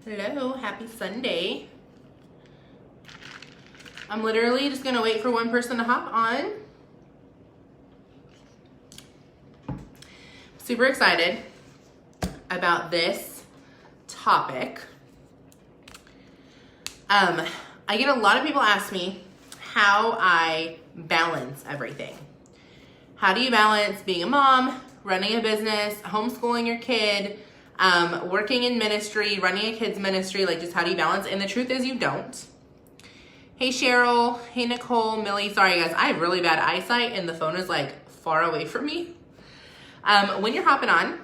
Hello, happy Sunday. I'm literally just gonna wait for one person to hop on. Super excited about this topic. I get a lot of people ask me how I balance everything. How do you balance being a mom, running a business, homeschooling your kid, working in ministry, running a kids ministry, like just how do you balance? And the truth is you don't. Hey Cheryl, hey Nicole, Millie, sorry guys, I have really bad eyesight and the phone is like far away from me. When you're hopping on,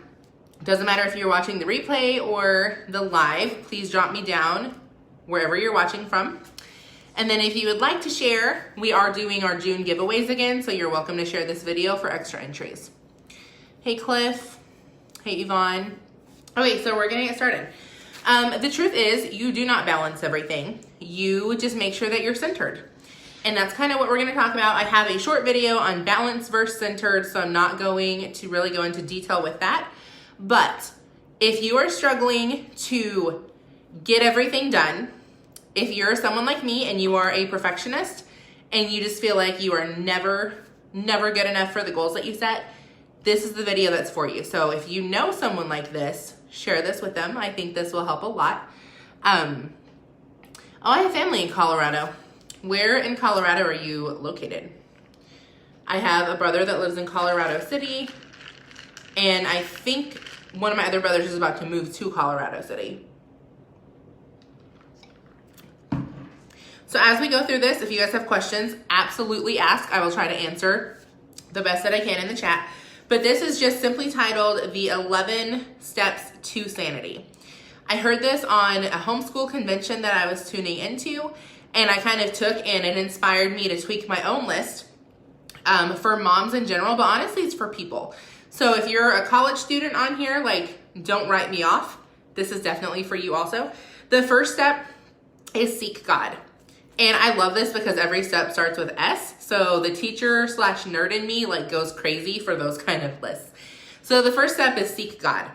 doesn't matter if you're watching the replay or the live, please drop me down wherever you're watching from. And then if you would like to share, we are doing our June giveaways again, so you're welcome to share this video for extra entries. Hey Cliff, hey Yvonne. Okay, so we're gonna get started. The truth is you do not balance everything. You just make sure that you're centered. And that's kind of what we're gonna talk about. I have a short video on balance versus centered, so I'm not going to really go into detail with that. But if you are struggling to get everything done, if you're someone like me and you are a perfectionist and you just feel like you are never good enough for the goals that you set, this is the video that's for you. So if you know someone like this, share this with them. I think this will help a lot. I have family in Colorado. Where in Colorado are you located? I have a brother that lives in Colorado City, and I think one of my other brothers is about to move to Colorado City. So as we go through this, if you guys have questions, absolutely ask. I will try to answer the best that I can in the chat. But this is just simply titled the 11 Steps to Sanity. I heard this on a homeschool convention that I was tuning into, and I kind of took and it inspired me to tweak my own list for moms in general, but honestly it's for people. So if you're a college student on here, like don't write me off. This is definitely for you also. The first step is seek God. And I love this because every step starts with S. So the teacher / nerd in me like goes crazy for those kind of lists. So the first step is seek God.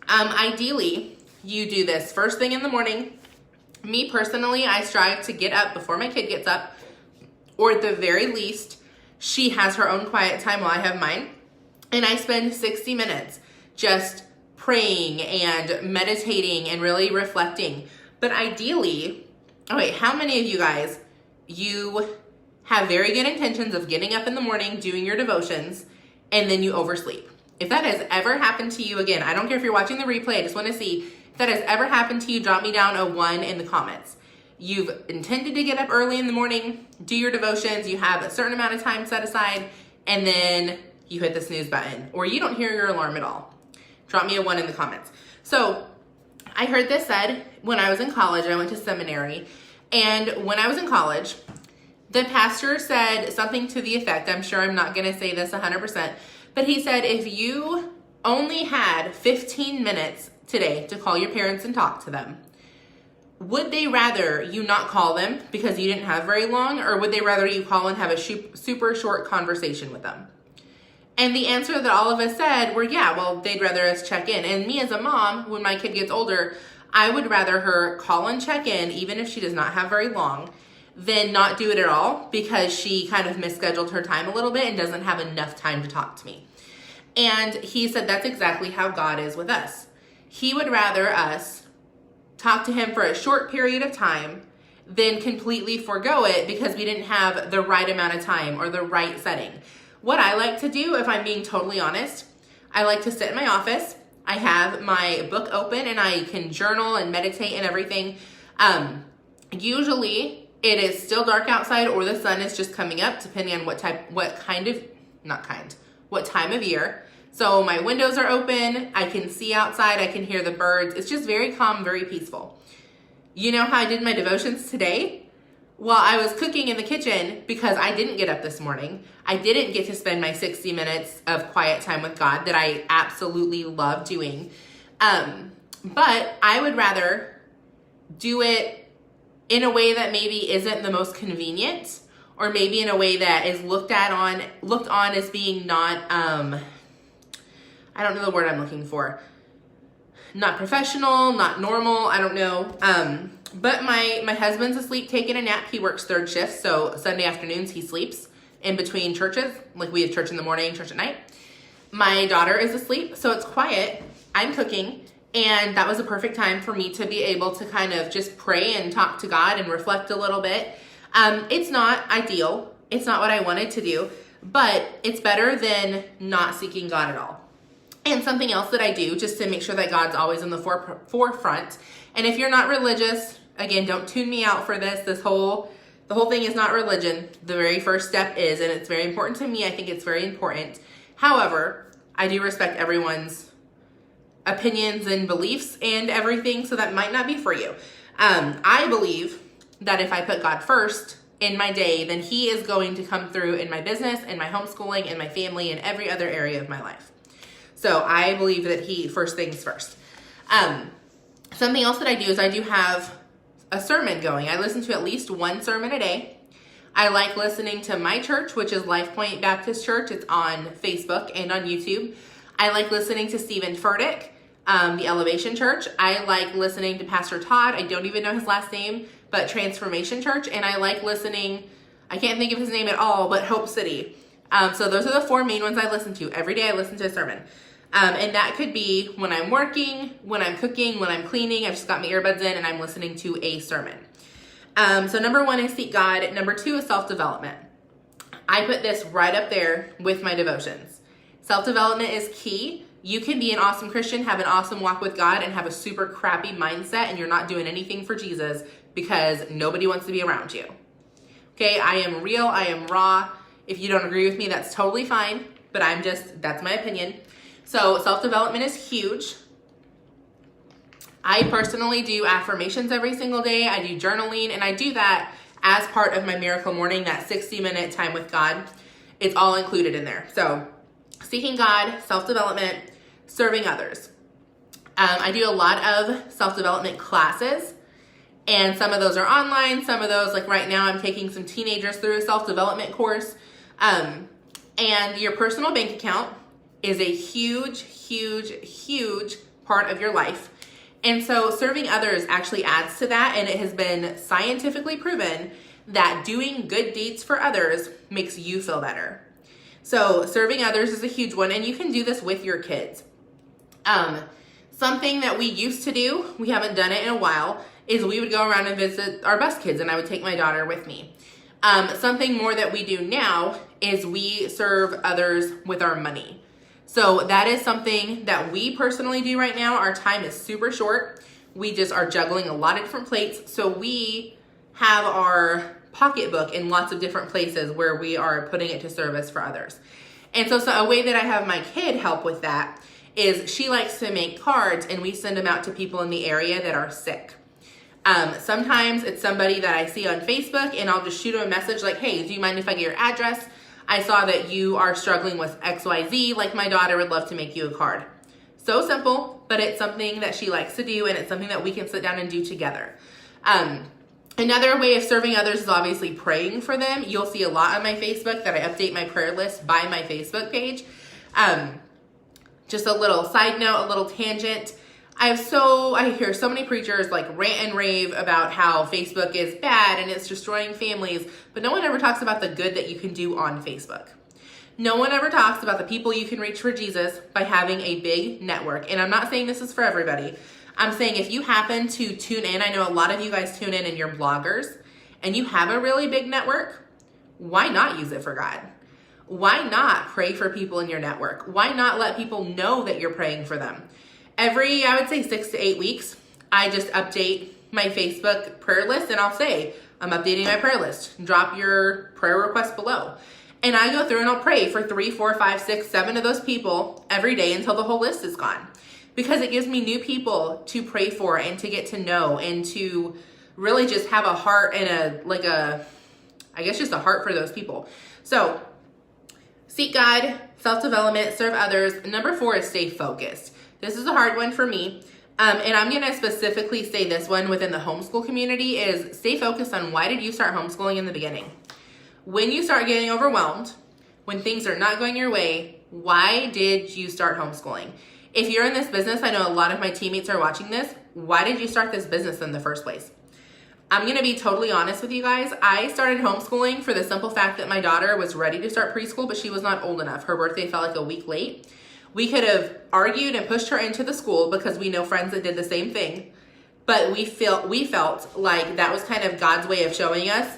Ideally, you do this first thing in the morning. Me personally, I strive to get up before my kid gets up, or at the very least, she has her own quiet time while I have mine. And I spend 60 minutes just praying and meditating and really reflecting. But ideally, okay, how many of you guys, you have very good intentions of getting up in the morning, doing your devotions, and then you oversleep? If that has ever happened to you, again, I don't care if you're watching the replay, I just want to see if that has ever happened to you, drop me down a 1 in the comments. You've intended to get up early in the morning, do your devotions, you have a certain amount of time set aside, and then you hit the snooze button, or you don't hear your alarm at all. Drop me a 1 in the comments. So I heard this said when I was in college. I went to seminary, and when I was in college, the pastor said something to the effect, I'm sure I'm not going to say this 100%, but he said, if you only had 15 minutes today to call your parents and talk to them, would they rather you not call them because you didn't have very long, or would they rather you call and have a super short conversation with them? And the answer that all of us said were, yeah, well, they'd rather us check in. And me as a mom, when my kid gets older, I would rather her call and check in, even if she does not have very long, than not do it at all because she kind of misscheduled her time a little bit and doesn't have enough time to talk to me. And he said that's exactly how God is with us. He would rather us talk to him for a short period of time than completely forego it because we didn't have the right amount of time or the right setting. What I like to do, if I'm being totally honest, I like to sit in my office. I have my book open and I can journal and meditate and everything. Usually it is still dark outside or the sun is just coming up, depending on what time of year. So my windows are open. I can see outside. I can hear the birds. It's just very calm, very peaceful. You know how I did my devotions today? Well, I was cooking in the kitchen because I didn't get up this morning. I didn't get to spend my 60 minutes of quiet time with God that I absolutely love doing. But I would rather do it in a way that maybe isn't the most convenient, or maybe in a way that is looked on as being not, I don't know the word I'm looking for. not professional, not normal, I don't know. But my husband's asleep taking a nap. He works third shift, so Sunday afternoons he sleeps in between churches. Like we have church in the morning, church at night. My daughter is asleep, so it's quiet. I'm cooking, and that was a perfect time for me to be able to kind of just pray and talk to God and reflect a little bit. It's not ideal. It's not what I wanted to do, but it's better than not seeking God at all. And something else that I do just to make sure that God's always in the forefront. And if you're not religious, again, don't tune me out for this. The whole thing is not religion. The very first step is, and it's very important to me. I think it's very important. However, I do respect everyone's opinions and beliefs and everything, so that might not be for you. I believe that if I put God first in my day, then he is going to come through in my business, in my homeschooling, in my family, and every other area of my life. So I believe that he first things first. Something else that I do is I do have a sermon going. I listen to at least one sermon a day. I like listening to my church, which is Life Point Baptist Church. It's on Facebook and on YouTube. I like listening to Stephen Furtick, the Elevation Church. I like listening to Pastor Todd. I don't even know his last name, but Transformation Church. And I like listening, I can't think of his name at all, but Hope City. So those are the four main ones I listen to. Every day I listen to a sermon. And that could be when I'm working, when I'm cooking, when I'm cleaning. I've just got my earbuds in and I'm listening to a sermon. So number one is seek God. Number two is self-development. I put this right up there with my devotions. Self-development is key. You can be an awesome Christian, have an awesome walk with God, and have a super crappy mindset, and you're not doing anything for Jesus because nobody wants to be around you. Okay, I am real, I am raw. If you don't agree with me, that's totally fine, but that's my opinion. So self-development is huge. I personally do affirmations every single day. I do journaling, and I do that as part of my Miracle Morning, that 60-minute time with God. It's all included in there. So seeking God, self-development, serving others. I do a lot of self-development classes, and some of those are online. Some of those, like right now, I'm taking some teenagers through a self-development course. And your personal bank account is a huge, huge, huge part of your life. And so serving others actually adds to that, and it has been scientifically proven that doing good deeds for others makes you feel better. So serving others is a huge one, and you can do this with your kids. Something that we used to do, we haven't done it in a while, is we would go around and visit our bus kids, and I would take my daughter with me. Something more that we do now is we serve others with our money. So that is something that we personally do right now. Our time is super short. We just are juggling a lot of different plates. So we have our pocketbook in lots of different places where we are putting it to service for others. And so a way that I have my kid help with that is she likes to make cards, and we send them out to people in the area that are sick. Sometimes it's somebody that I see on Facebook, and I'll just shoot them a message like, hey, do you mind if I get your address? I saw that you are struggling with XYZ, like my daughter would love to make you a card. So simple, but it's something that she likes to do, and it's something that we can sit down and do together. Another way of serving others is obviously praying for them. You'll see a lot on my Facebook that I update my prayer list by my Facebook page. Just a little side note, a little tangent. I hear so many preachers like rant and rave about how Facebook is bad and it's destroying families, but no one ever talks about the good that you can do on Facebook. No one ever talks about the people you can reach for Jesus by having a big network. And I'm not saying this is for everybody. I'm saying if you happen to tune in, I know a lot of you guys tune in and you're bloggers, and you have a really big network, why not use it for God? Why not pray for people in your network? Why not let people know that you're praying for them? Every, I would say 6 to 8 weeks, I just update my Facebook prayer list, and I'll say, I'm updating my prayer list. Drop your prayer request below. And I go through and I'll pray for 3, 4, 5, 6, 7 of those people every day until the whole list is gone. Because it gives me new people to pray for and to get to know and to really just have a heart and just a heart for those people. So seek God, self-development, serve others. Number 4 is stay focused. This is a hard one for me. And I'm going to specifically say this one within the homeschool community is stay focused on why did you start homeschooling in the beginning? When you start getting overwhelmed, when things are not going your way, why did you start homeschooling? If you're in this business, I know a lot of my teammates are watching this. Why did you start this business in the first place? I'm going to be totally honest with you guys. I started homeschooling for the simple fact that my daughter was ready to start preschool, but she was not old enough. Her birthday fell like a week late. We could have argued and pushed her into the school because we know friends that did the same thing. But we felt like that was kind of God's way of showing us,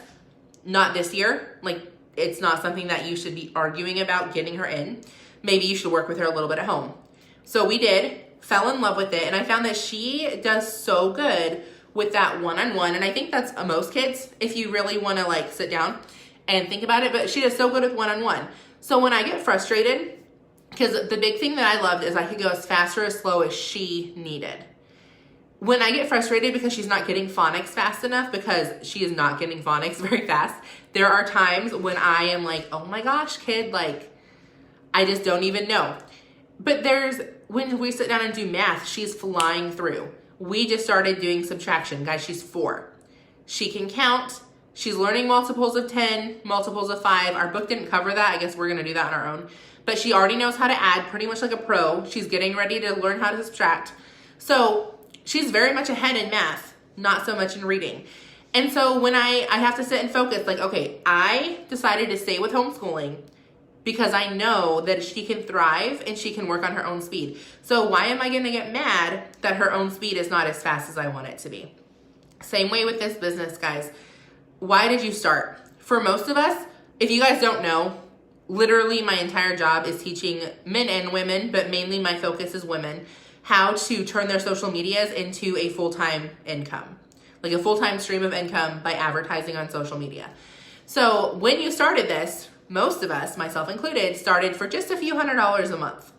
not this year. Like, it's not something that you should be arguing about getting her in. Maybe you should work with her a little bit at home. So we did, fell in love with it. And I found that she does so good with that one-on-one. And I think that's most kids, if you really want to like sit down and think about it. But she does so good with one-on-one. So when I get frustrated, because the big thing that I loved is I could go as fast or as slow as she needed. When I get frustrated because she's not getting phonics fast enough, because she is not getting phonics very fast, there are times when I am like, oh my gosh, kid, like, I just don't even know. But when we sit down and do math, she's flying through. We just started doing subtraction. Guys, she's 4. She can count. She's learning multiples of 10, multiples of 5. Our book didn't cover that. I guess we're going to do that on our own. But she already knows how to add pretty much like a pro. She's getting ready to learn how to subtract. So she's very much ahead in math, not so much in reading. And so when I have to sit and focus, like, okay, I decided to stay with homeschooling because I know that she can thrive and she can work on her own speed. So why am I going to get mad that her own speed is not as fast as I want it to be? Same way with this business, guys. Why did you start? For most of us, if you guys don't know, literally my entire job is teaching men and women, but mainly my focus is women, how to turn their social medias into a full-time income, like a full-time stream of income by advertising on social media. So when you started this, most of us, myself included, started for just a few $100s a month.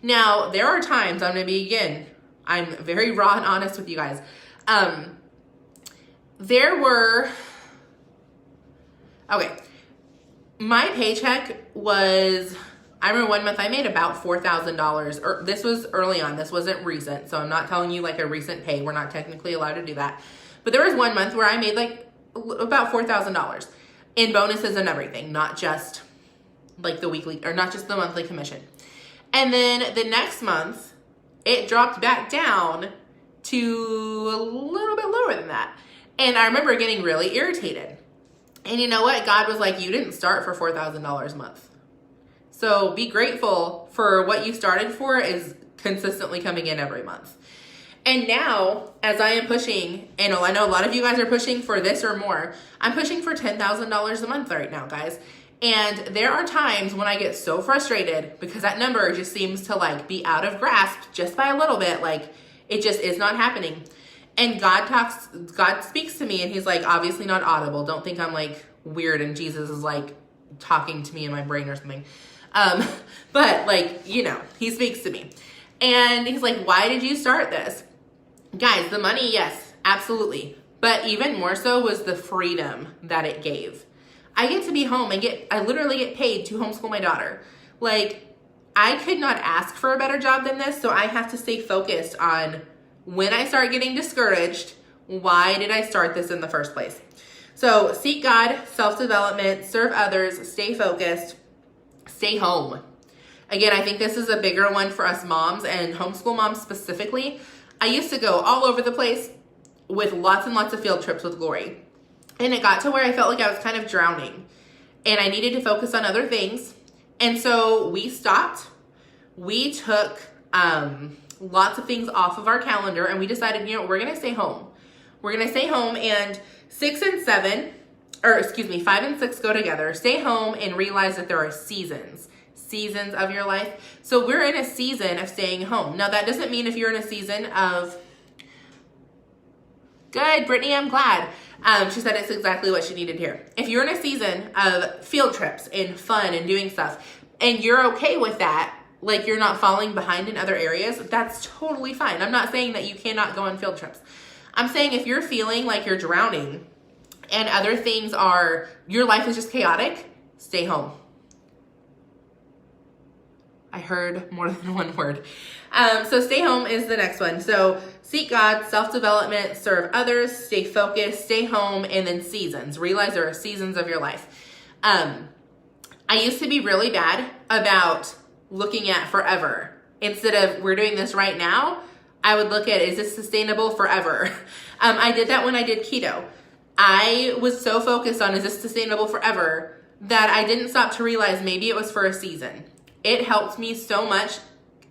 Now, there are times, I'm very raw and honest with you guys. My paycheck was, I remember one month I made about $4,000. This was early on. This wasn't recent. So I'm not telling you like a recent pay. We're not technically allowed to do that. But there was one month where I made like about $4,000 in bonuses and everything, not just like the weekly or not just the monthly commission. And then the next month it dropped back down to a little bit lower than that. And I remember getting really irritated. And you know what? God was like, you didn't start for $4,000 a month. So be grateful for what you started for is consistently coming in every month. And now, as I am pushing, and I know a lot of you guys are pushing for this or more, I'm pushing for $10,000 a month right now, guys. And there are times when I get so frustrated because that number just seems to like be out of grasp just by a little bit. Like it just is not happening. And God speaks to me and he's like, obviously not audible. Don't think I'm like weird and Jesus is like talking to me in my brain or something. But like, he speaks to me and he's like, why did you start this? Guys, the money, yes, absolutely. But even more so was the freedom that it gave. I get to be home and I literally get paid to homeschool my daughter. Like, I could not ask for a better job than this. So I have to stay focused on when I start getting discouraged, why did I start this in the first place? So seek God, self-development, serve others, stay focused, stay home. Again, I think this is a bigger one for us moms and homeschool moms specifically. I used to go all over the place with lots and lots of field trips with Glory. And it got to where I felt like I was kind of drowning and I needed to focus on other things. And so we stopped. We took lots of things off of our calendar and we decided, we're going to stay home. We're going to stay home and 5 and 6 go together. Stay home and realize that there are seasons of your life. So we're in a season of staying home. Now that doesn't mean if you're in a season of, good, Brittany, I'm glad. She said it's exactly what she needed to hear. If you're in a season of field trips and fun and doing stuff and you're okay with that, like you're not falling behind in other areas, that's totally fine. I'm not saying that you cannot go on field trips. I'm saying if you're feeling like you're drowning and other things your life is just chaotic, stay home. I heard more than one word. So stay home is the next one. So seek God, self-development, serve others, stay focused, stay home, and then seasons. Realize there are seasons of your life. I used to be really bad about looking at forever. instead of we're doing this right now, I would look at, is this sustainable forever? I did that when I did keto. I was so focused on, is this sustainable forever, that I didn't stop to realize maybe it was for a season. It helped me so much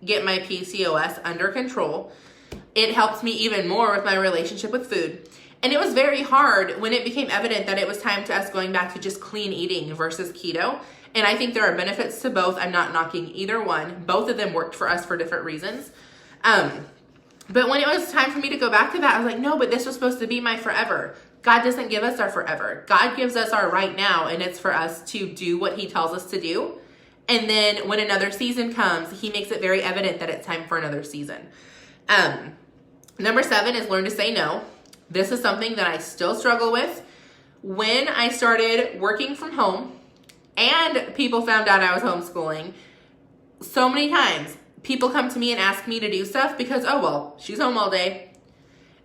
get my PCOS under control. It helped me even more with my relationship with food. And it was very hard when it became evident that it was time to us going back to just clean eating versus keto. And I think there are benefits to both. I'm not knocking either one. Both of them worked for us for different reasons. But when it was time for me to go back to that, I was like, no, but this was supposed to be my forever. God doesn't give us our forever. God gives us our right now, and it's for us to do what he tells us to do. And then when another season comes, he makes it very evident that it's time for another season. Number 7 is learn to say no. This is something that I still struggle with. When I started working from home and people found out I was homeschooling, so many times people come to me and ask me to do stuff because, oh, well, she's home all day.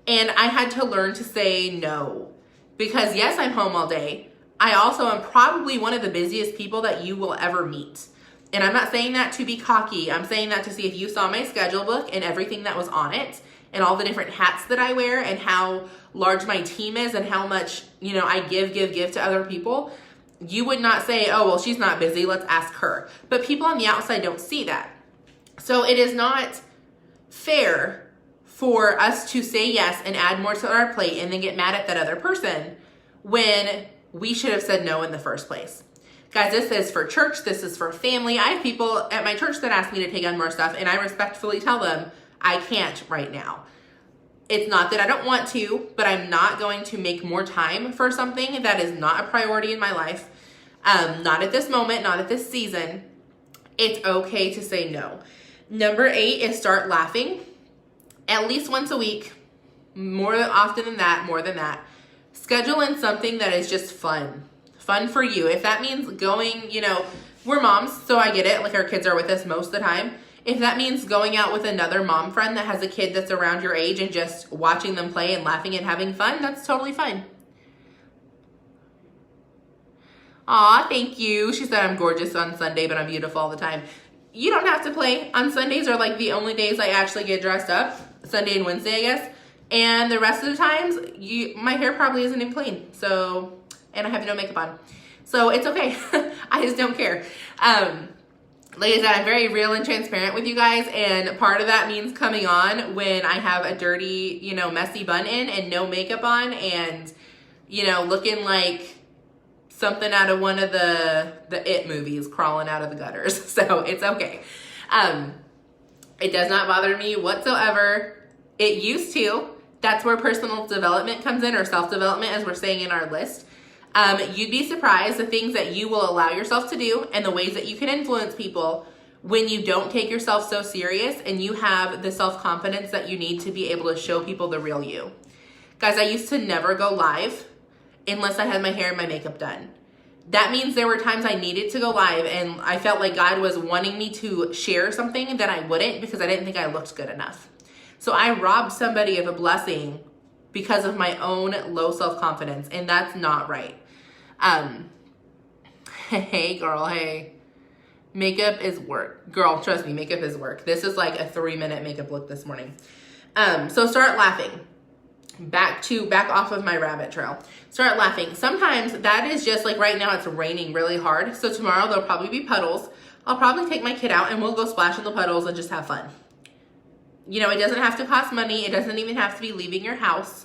And I had to learn to say no. Because yes, I'm home all day. I also am probably one of the busiest people that you will ever meet. And I'm not saying that to be cocky. I'm saying that to see if you saw my schedule book and everything that was on it and all the different hats that I wear and how large my team is and how much, I give to other people. You would not say, oh, well, she's not busy. Let's ask her. But people on the outside don't see that. So it is not fair for us to say yes and add more to our plate and then get mad at that other person when we should have said no in the first place. Guys, this is for church. This is for family. I have people at my church that ask me to take on more stuff, and I respectfully tell them I can't right now. It's not that I don't want to, but I'm not going to make more time for something that is not a priority in my life. Not at this moment, not at this season. It's okay to say no. Number 8 is start laughing at least once a week. More often than that, more than that. Schedule in something that is just fun. Fun for you. If that means going, we're moms, so I get it. Like our kids are with us most of the time. If that means going out with another mom friend that has a kid that's around your age and just watching them play and laughing and having fun, that's totally fine. Aw, thank you. She said I'm gorgeous on Sunday, but I'm beautiful all the time. You don't have to play. On Sundays are like the only days I actually get dressed up. Sunday and Wednesday, I guess. And the rest of the times, my hair probably isn't even clean. So, and I have no makeup on. So it's okay. I just don't care. Like I said, I'm very real and transparent with you guys. And part of that means coming on when I have a dirty, messy bun in and no makeup on and, looking like something out of one of the It movies crawling out of the gutters. So it's okay. It does not bother me whatsoever. It used to. That's where personal development comes in, or self-development, as we're saying in our list. You'd be surprised the things that you will allow yourself to do and the ways that you can influence people when you don't take yourself so serious and you have the self-confidence that you need to be able to show people the real you. Guys, I used to never go live unless I had my hair and my makeup done. That means there were times I needed to go live and I felt like God was wanting me to share something that I wouldn't because I didn't think I looked good enough. So I robbed somebody of a blessing because of my own low self-confidence, and that's not right. Hey girl, hey. Makeup is work. Girl, trust me, makeup is work. This is like a 3-minute makeup look this morning. So start laughing. Back off of my rabbit trail. Start laughing. Sometimes that is just like right now it's raining really hard. So tomorrow there'll probably be puddles. I'll probably take my kid out and we'll go splash in the puddles and just have fun. It doesn't have to cost money. It doesn't even have to be leaving your house.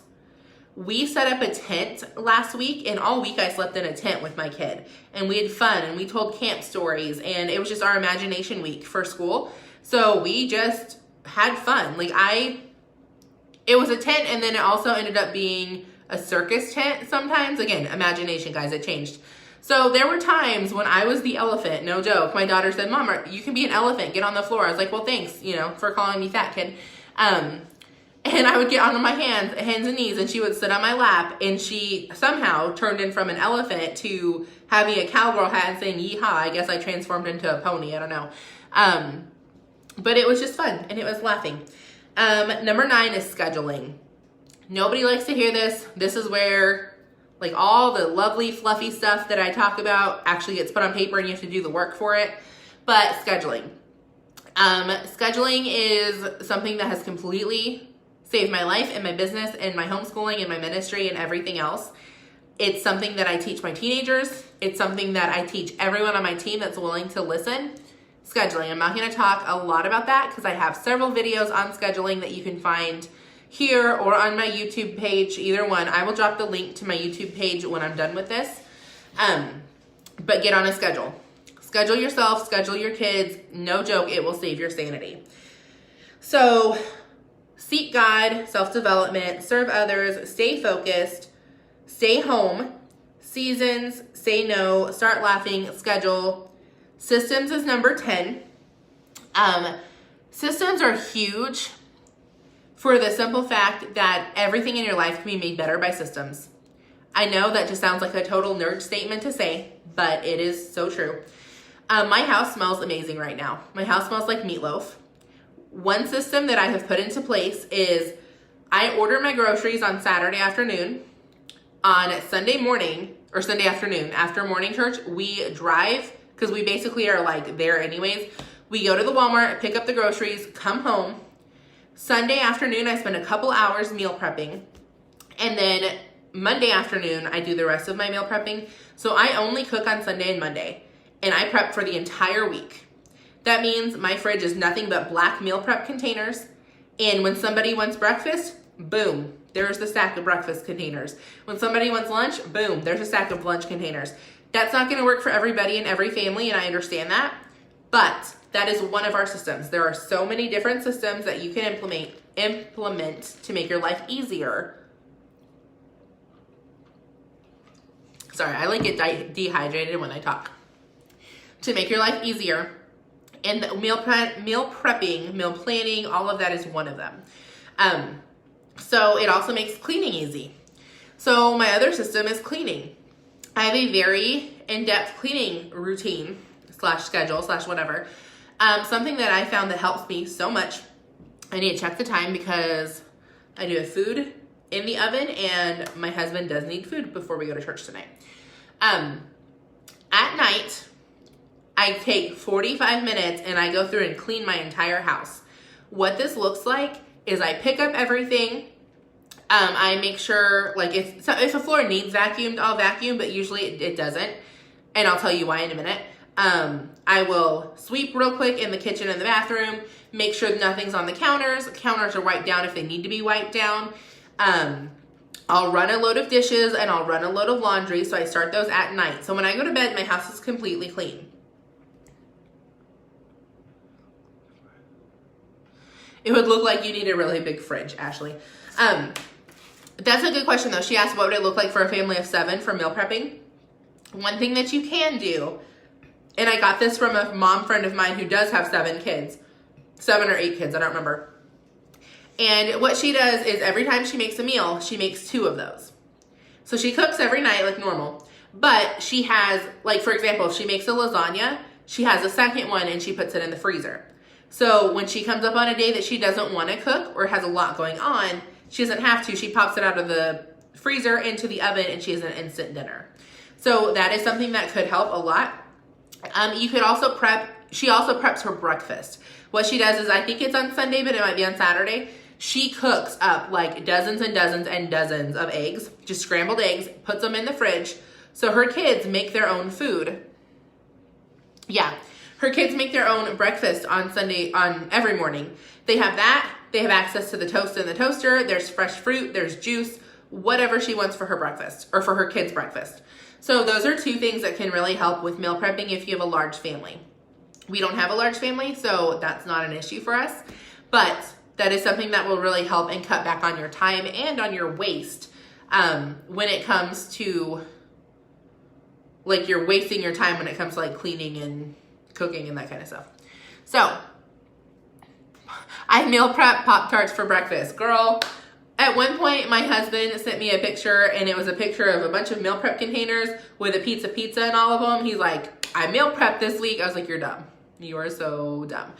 We set up a tent last week, and all week I slept in a tent with my kid. And we had fun, and we told camp stories, and it was just our imagination week for school. So we just had fun. It was a tent, and then it also ended up being a circus tent sometimes. Again, imagination, guys, it changed. So there were times when I was the elephant, no joke. My daughter said, Mom, you can be an elephant, get on the floor. I was like, well, thanks, for calling me fat kid. And I would get on my hands and knees, and she would sit on my lap, and she somehow turned in from an elephant to having a cowgirl hat and saying, yeehaw. I guess I transformed into a pony. I don't know. But it was just fun, and it was laughing. Number 9 is scheduling. Nobody likes to hear this. This is where all the lovely, fluffy stuff that I talk about actually gets put on paper and you have to do the work for it. But scheduling. Scheduling is something that has completely saved my life and my business and my homeschooling and my ministry and everything else. It's something that I teach my teenagers. It's something that I teach everyone on my team that's willing to listen. Scheduling. I'm not going to talk a lot about that because I have several videos on scheduling that you can find here or on my YouTube page, either one. I will drop the link to my YouTube page when I'm done with this. But get on a schedule. Schedule yourself, schedule your kids. No joke, it will save your sanity. So seek God, self-development, serve others, stay focused, stay home, seasons, say no, start laughing, schedule. Systems is number 10. Systems are huge for the simple fact that everything in your life can be made better by systems. I know that just sounds like a total nerd statement to say, but it is so true. My house smells amazing right now. My house smells like meatloaf. One system that I have put into place is I order my groceries on Saturday afternoon. On Sunday morning or Sunday afternoon after morning church, we drive because we basically are like there anyways. We go to the Walmart, pick up the groceries, come home. Sunday afternoon, I spend a couple hours meal prepping. And then Monday afternoon, I do the rest of my meal prepping. So I only cook on Sunday and Monday. And I prep for the entire week. That means my fridge is nothing but black meal prep containers. And when somebody wants breakfast, boom, there's the stack of breakfast containers. When somebody wants lunch, boom, there's a stack of lunch containers. That's not going to work for everybody and every family, and I understand that. But that is one of our systems. There are so many different systems that you can implement to make your life easier. Sorry, I like get dehydrated when I talk. To make your life easier. And the meal prepping, meal planning, all of that is one of them. So it also makes cleaning easy. So my other system is cleaning. I have a very in-depth cleaning routine / schedule / whatever. Something that I found that helps me so much. I need to check the time because I do have food in the oven and my husband does need food before we go to church tonight. At night, I take 45 minutes and I go through and clean my entire house. What this looks like is I pick up everything. I make sure, like, if a floor needs vacuumed, I'll vacuum, but usually it doesn't. And I'll tell you why in a minute. I will sweep real quick in the kitchen and the bathroom, make sure nothing's on the counters. Counters are wiped down if they need to be wiped down. I'll run a load of dishes and I'll run a load of laundry, so I start those at night. So when I go to bed, my house is completely clean. It would look like you need a really big fridge, Ashley. That's a good question, though. She asked, what would it look like for a family of 7 for meal prepping? One thing that you can do, and I got this from a mom friend of mine who does have 7 kids, 7 or 8 kids, I don't remember. And what she does is every time she makes a meal, she makes 2 of those. So she cooks every night like normal, but she has, like, for example, if she makes a lasagna, she has a second one and she puts it in the freezer. So when she comes up on a day that she doesn't want to cook or has a lot going on, she doesn't have to. She pops it out of the freezer into the oven and she has an instant dinner. So that is something that could help a lot. You could also prep. She also preps her breakfast. What she does is, I think it's on Sunday, but it might be on Saturday. She cooks up like dozens and dozens and dozens of eggs, just scrambled eggs, puts them in the fridge. So her kids make their own food. Yeah. Her kids make their own breakfast on Sunday, on every morning. They have that. They have access to the toast in the toaster. There's fresh fruit. There's juice, whatever she wants for her breakfast or for her kids' breakfast. So those are 2 things that can really help with meal prepping if you have a large family. We don't have a large family, so that's not an issue for us. But that is something that will really help and cut back on your time and on your waste when it comes to, like, you're wasting your time when it comes to, like, cleaning and cooking and that kind of stuff. So I meal prep Pop-Tarts for breakfast. Girl, at one point my husband sent me a picture and it was a picture of a bunch of meal prep containers with a pizza in all of them. He's like, I meal prepped this week. I was like, you're dumb. You are so dumb.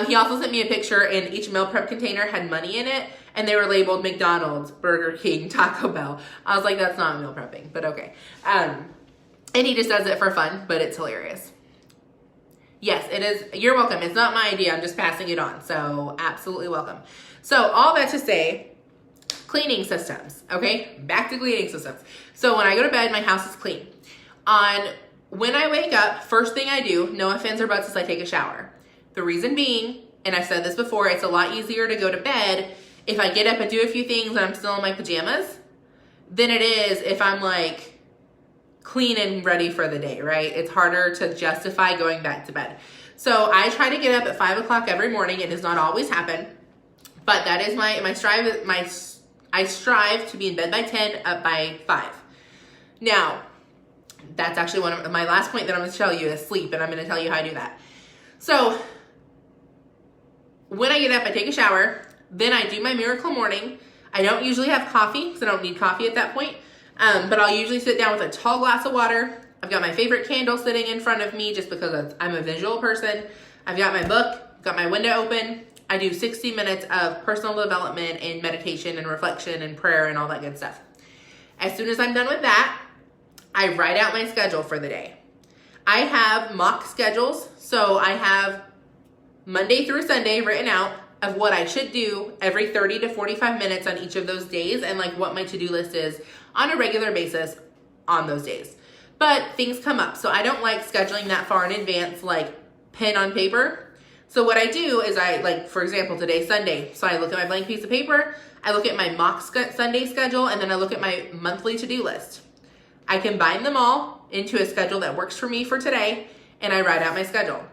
He also sent me a picture and each meal prep container had money in it and they were labeled McDonald's, Burger King, Taco Bell. I was like, that's not meal prepping, but okay. And he just does it for fun, but it's hilarious. Yes, it is. You're welcome. It's not my idea. I'm just passing it on. So absolutely welcome. So all that to say, cleaning systems. Okay, back to cleaning systems. So when I go to bed, my house is clean. When I wake up, first thing I do, no offense or buts, is I take a shower. The reason being, and I've said this before, it's a lot easier to go to bed if I get up and do a few things and I'm still in my pajamas than it is if I'm like clean and ready for the day, right? It's harder to justify going back to bed. So I try to get up at 5 o'clock every morning. It does not always happen, but that is my strive. I strive to be in bed by 10, up by 5. Now, that's actually one of my last point that I'm going to tell you is sleep, and I'm going to tell you how I do that. So when I get up, I take a shower, then I do my miracle morning. I don't usually have coffee because I don't need coffee at that point, but I'll usually sit down with a tall glass of water. I've got my favorite candle sitting in front of me just because I'm a visual person. I've got my book, got my window open. I do 60 minutes of personal development and meditation and reflection and prayer and all that good stuff. As soon as I'm done with that, I write out my schedule for the day. I have mock schedules, so I have Monday through Sunday written out of what I should do every 30 to 45 minutes on each of those days and like what my to-do list is on a regular basis on those days. But things come up, so I don't like scheduling that far in advance, like pen on paper. So what I do is for example, today's Sunday. So I look at my blank piece of paper, I look at my mock Sunday schedule, and then I look at my monthly to-do list. I combine them all into a schedule that works for me for today, and I write out my schedule.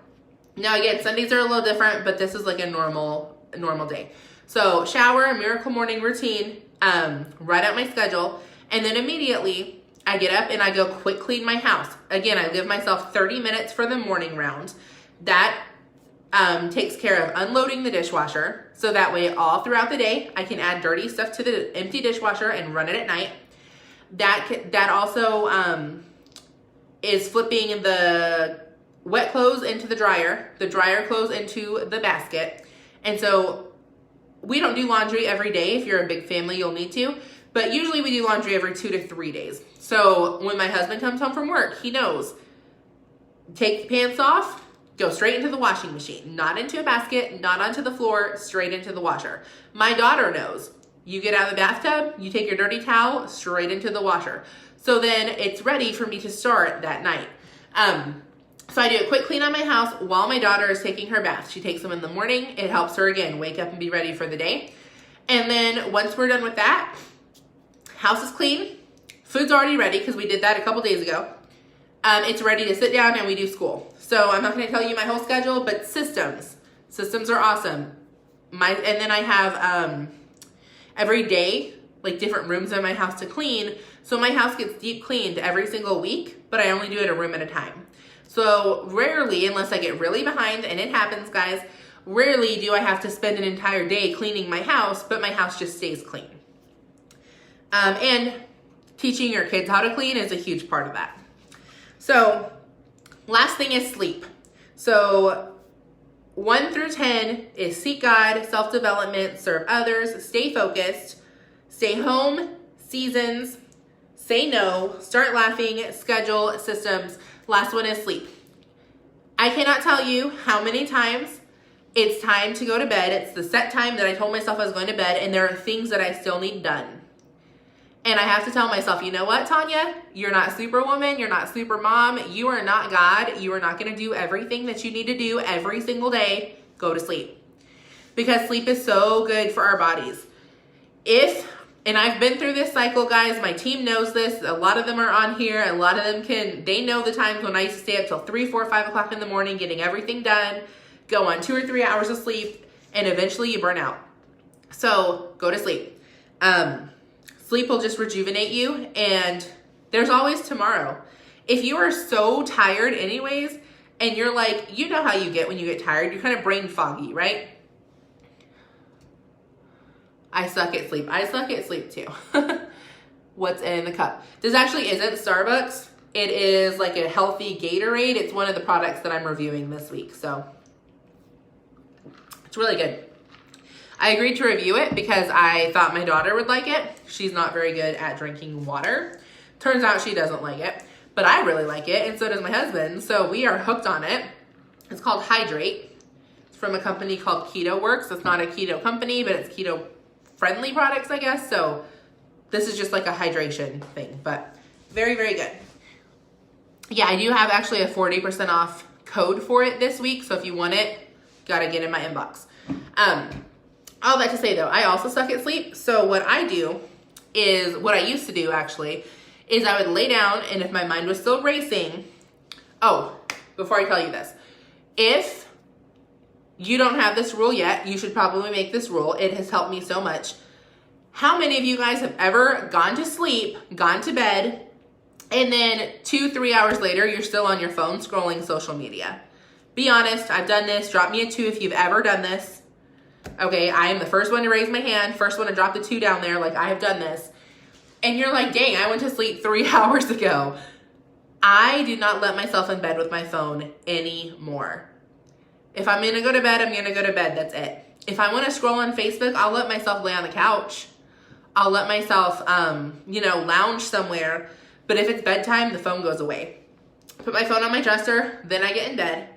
Now again, Sundays are a little different, but this is like a normal day. So shower, miracle morning routine, write out my schedule, and then immediately I get up and I go quick clean my house. Again, I give myself 30 minutes for the morning round. That takes care of unloading the dishwasher, so that way all throughout the day I can add dirty stuff to the empty dishwasher and run it at night. That also is flipping the wet clothes into the dryer clothes into the basket. And so we don't do laundry every day. If you're a big family, you'll need to, but usually we do laundry every 2 to 3 days. So when my husband comes home from work, he knows, take the pants off, go straight into the washing machine, not into a basket, not onto the floor, straight into the washer. My daughter knows, you get out of the bathtub, you take your dirty towel, straight into the washer. So then it's ready for me to start that night. So I do a quick clean on my house while my daughter is taking her bath. She takes them in the morning. It helps her, again, wake up and be ready for the day. And then once we're done with that, house is clean. Food's already ready because we did that a couple days ago. It's ready to sit down and we do school. So I'm not going to tell you my whole schedule, but systems are awesome. And then I have every day, like different rooms in my house to clean. So my house gets deep cleaned every single week, but I only do it a room at a time. So rarely, unless I get really behind, and it happens, guys, rarely do I have to spend an entire day cleaning my house, but my house just stays clean. And teaching your kids how to clean is a huge part of that. So last thing is sleep. So 1 through 10 is seek God, self-development, serve others, stay focused, stay home, seasons, say no, start laughing, schedule, systems. Last one is sleep. I cannot tell you how many times it's time to go to bed. It's the set time that I told myself I was going to bed, and there are things that I still need done. And I have to tell myself, you know what, Tanya? You're not superwoman. You're not super mom. You are not God. You are not going to do everything that you need to do every single day. Go to sleep. Because sleep is so good for our bodies. And I've been through this cycle, guys. My team knows this. A lot of them are on here. A lot of them they know the times when I used to stay up till 3, 4, 5 o'clock in the morning getting everything done, go on 2 or 3 hours of sleep, and eventually you burn out. So go to sleep. Sleep will just rejuvenate you, and there's always tomorrow. If you are so tired anyways, and you're like, you know how you get when you get tired, you're kind of brain foggy, right? I suck at sleep. I suck at sleep too. What's in the cup? This actually isn't Starbucks. It is like a healthy Gatorade. It's one of the products that I'm reviewing this week. So it's really good. I agreed to review it because I thought my daughter would like it. She's not very good at drinking water. Turns out she doesn't like it, but I really like it, and so does my husband. So we are hooked on it. It's called Hydrate. It's from a company called Keto Works. It's not a keto company, but it's keto friendly products, I guess. So this is just like a hydration thing, but very, very good. Yeah, I do have actually a 40% off code for it this week. So if you want it, gotta get in my inbox. All that to say though, I also suck at sleep. So what I do is, what I used to do actually, is I would lay down, and if my mind was still racing, oh, before I tell you this, if you don't have this rule yet, you should probably make this rule. It has helped me so much. How many of you guys have ever gone to sleep, gone to bed, and then 2-3 hours later, you're still on your phone scrolling social media? Be honest, I've done this. Drop me a 2 if you've ever done this. Okay, I am the first one to raise my hand, first one to drop the 2 down there, like I have done this. And you're like, dang, I went to sleep 3 hours ago. I do not let myself in bed with my phone anymore. If I'm gonna go to bed, I'm gonna go to bed, that's it. If I wanna scroll on Facebook, I'll let myself lay on the couch. I'll let myself, lounge somewhere. But if it's bedtime, the phone goes away. Put my phone on my dresser, then I get in bed.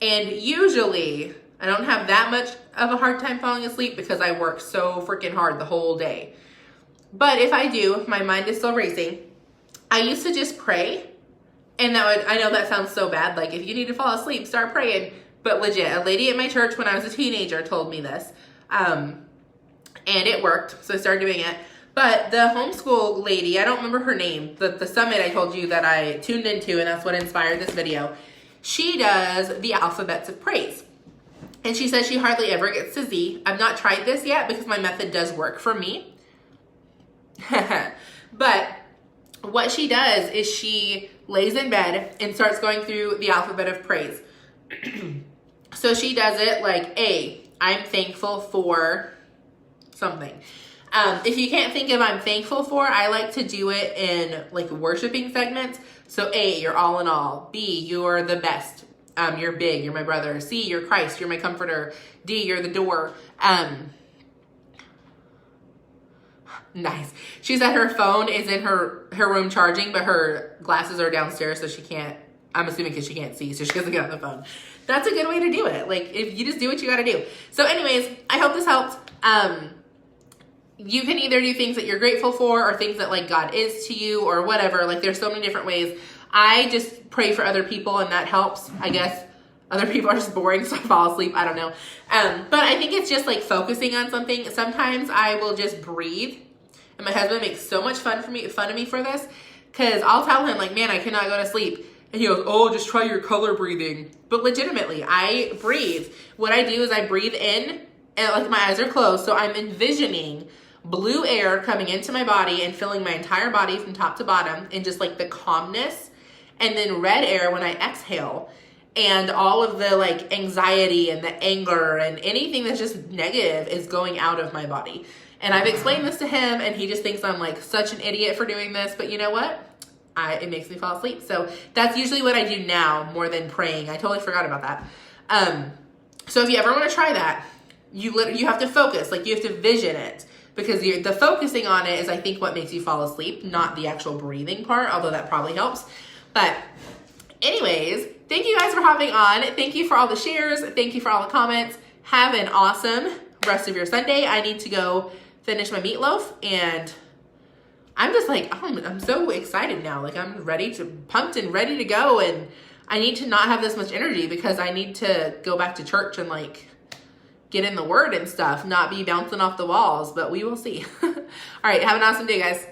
And usually, I don't have that much of a hard time falling asleep because I work so freaking hard the whole day. But if I do, if my mind is still racing, I used to just pray. And I know that sounds so bad. Like, if you need to fall asleep, start praying. But legit, a lady at my church when I was a teenager told me this. And it worked, so I started doing it. But the homeschool lady, I don't remember her name, the summit I told you that I tuned into, and that's what inspired this video. She does the alphabets of praise. And she says she hardly ever gets to Z. I've not tried this yet because my method does work for me. But what she does is she lays in bed and starts going through the alphabet of praise. So she does it like A, I'm thankful for something. If you can't think of I'm thankful for, I like to do it in like worshiping segments. So A, you're all in all. B, you're the best. You're big, you're my brother. C, you're Christ, you're my comforter. D, you're the door. Nice. She said her phone is in her room charging, but her glasses are downstairs, so she can't, I'm assuming because she can't see, so she doesn't get on the phone. That's a good way to do it. Like, if you just do what you gotta do. So anyways, I hope this helped. You can either do things that you're grateful for or things that like God is to you or whatever. Like, there's so many different ways. I just pray for other people and that helps. I guess other people are just boring, so I fall asleep. I don't know. But I think it's just like focusing on something. Sometimes I will just breathe. And my husband makes so much fun of me for this, because I'll tell him like, man, I cannot go to sleep. And he goes, oh, just try your color breathing. But legitimately, I breathe. What I do is I breathe in and like my eyes are closed. So I'm envisioning blue air coming into my body and filling my entire body from top to bottom and just like the calmness. And then red air when I exhale. And all of the like anxiety and the anger and anything that's just negative is going out of my body. And I've explained this to him and he just thinks I'm like such an idiot for doing this. But you know what? It makes me fall asleep. So that's usually what I do now more than praying. I totally forgot about that. So if you ever want to try that, you have to focus. Like, you have to vision it, because the focusing on it is, I think, what makes you fall asleep, not the actual breathing part, although that probably helps. But anyways, thank you guys for hopping on. Thank you for all the shares. Thank you for all the comments. Have an awesome rest of your Sunday. I need to go finish my meatloaf, and I'm just like, I'm so excited now. Like, I'm pumped and ready to go, and I need to not have this much energy because I need to go back to church and like get in the word and stuff, not be bouncing off the walls, but we will see. All right, have an awesome day, guys.